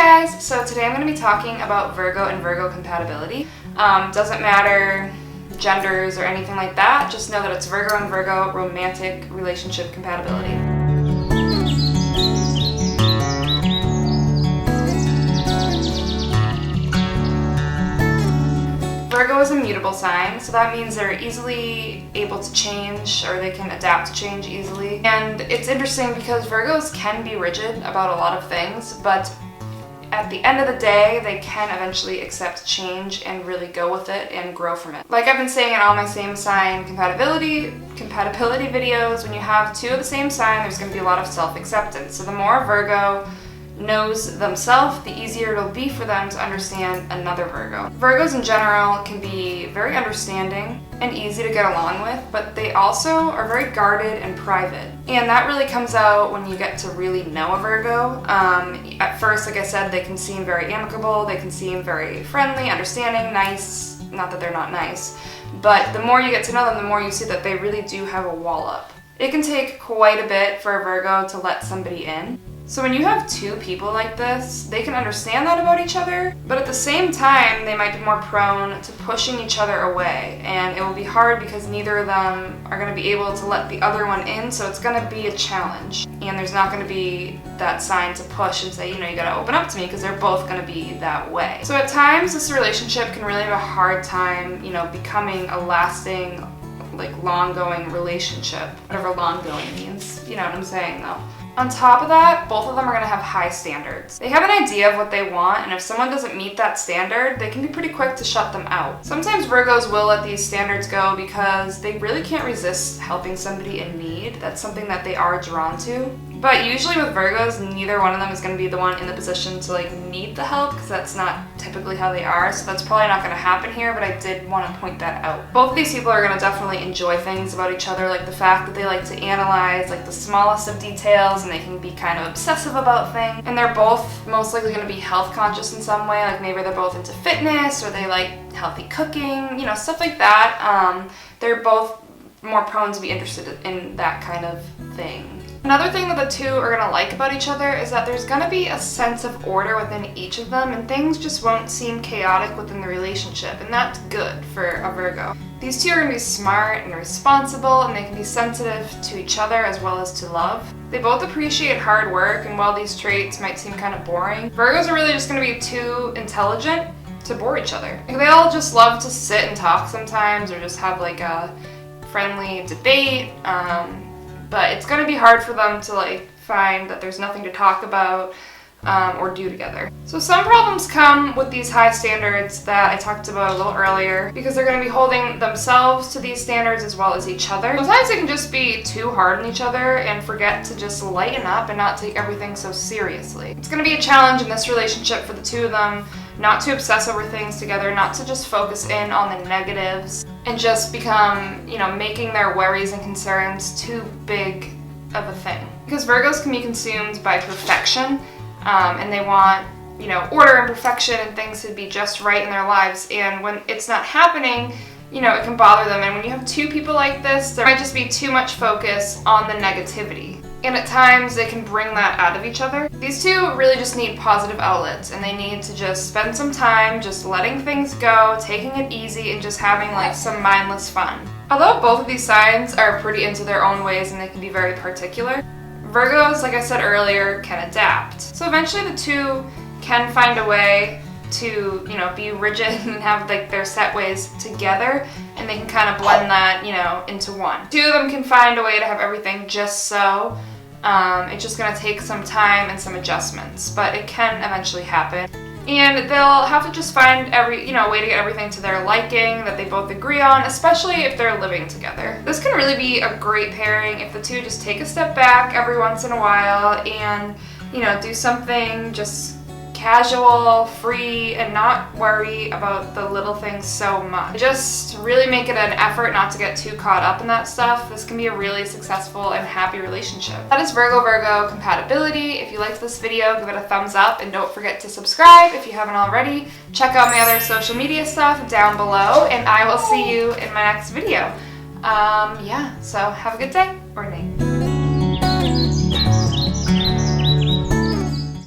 guys! So today I'm going to be talking about Virgo and Virgo compatibility. Doesn't matter genders or anything like that, just know that it's Virgo and Virgo romantic relationship compatibility. Virgo is a mutable sign, so that means they're easily able to change, or they can adapt to change easily. And it's interesting because Virgos can be rigid about a lot of things, but at the end of the day, they can eventually accept change and really go with it and grow from it. Like I've been saying in all my same sign compatibility videos, when you have two of the same sign, there's going to be a lot of self-acceptance. So the more Virgo knows themselves, the easier it'll be for them to understand another Virgo. Virgos in general can be very understanding and easy to get along with, but they also are very guarded and private. And that really comes out when you get to really know a Virgo. At first, like I said, they can seem very amicable, they can seem very friendly, understanding, nice. Not that they're not nice, but the more you get to know them, the more you see that they really do have a wall up. It can take quite a bit for a Virgo to let somebody in. So when you have two people like this, they can understand that about each other, but at the same time, they might be more prone to pushing each other away, and it will be hard because neither of them are going to be able to let the other one in, so it's going to be a challenge. And there's not going to be that sign to push and say, you got to open up to me, because they're both going to be that way. So at times, this relationship can really have a hard time, becoming a lasting, long-going relationship. Whatever long-going means, you know what I'm saying though. On top of that, both of them are going to have high standards. They have an idea of what they want, and if someone doesn't meet that standard, they can be pretty quick to shut them out. Sometimes Virgos will let these standards go because they really can't resist helping somebody in need. That's something that they are drawn to. But usually with Virgos, neither one of them is going to be the one in the position to need the help, because that's not typically how they are, so that's probably not going to happen here, but I did want to point that out. Both of these people are going to definitely enjoy things about each other, like the fact that they like to analyze the smallest of details, and they can be kind of obsessive about things. And they're both most likely going to be health conscious in some way, maybe they're both into fitness, or they like healthy cooking, stuff like that. They're both more prone to be interested in that kind of thing. Another thing that the two are going to like about each other is that there's going to be a sense of order within each of them, and things just won't seem chaotic within the relationship, and that's good for a Virgo. These two are going to be smart and responsible, and they can be sensitive to each other as well as to love. They both appreciate hard work, and while these traits might seem kind of boring, Virgos are really just going to be too intelligent to bore each other. They all just love to sit and talk sometimes, or just have a friendly debate. But it's going to be hard for them to find that there's nothing to talk about or do together. So some problems come with these high standards that I talked about a little earlier, because they're going to be holding themselves to these standards as well as each other. Sometimes they can just be too hard on each other and forget to just lighten up and not take everything so seriously. It's going to be a challenge in this relationship for the two of them not to obsess over things together, not to just focus in on the negatives and just become, making their worries and concerns too big of a thing. Because Virgos can be consumed by perfection, and they want, order and perfection and things to be just right in their lives. And when it's not happening, it can bother them. And when you have two people like this, there might just be too much focus on the negativity. And at times, they can bring that out of each other. These two really just need positive outlets, and they need to just spend some time just letting things go, taking it easy, and just having some mindless fun. Although both of these signs are pretty into their own ways and they can be very particular, Virgos, like I said earlier, can adapt. So eventually the two can find a way to, be rigid and have their set ways together, and they can kind of blend that, into one. Two of them can find a way to have everything just so. It's just going to take some time and some adjustments, but it can eventually happen. And they'll have to just find way to get everything to their liking that they both agree on, especially if they're living together. This can really be a great pairing if the two just take a step back every once in a while and, do something just casual, free, and not worry about the little things so much. Just really make it an effort not to get too caught up in that stuff. This can be a really successful and happy relationship. That is Virgo Virgo compatibility. If you liked this video, give it a thumbs up, and don't forget to subscribe if you haven't already. Check out my other social media stuff down below, and I will see you in my next video. So have a good day or night.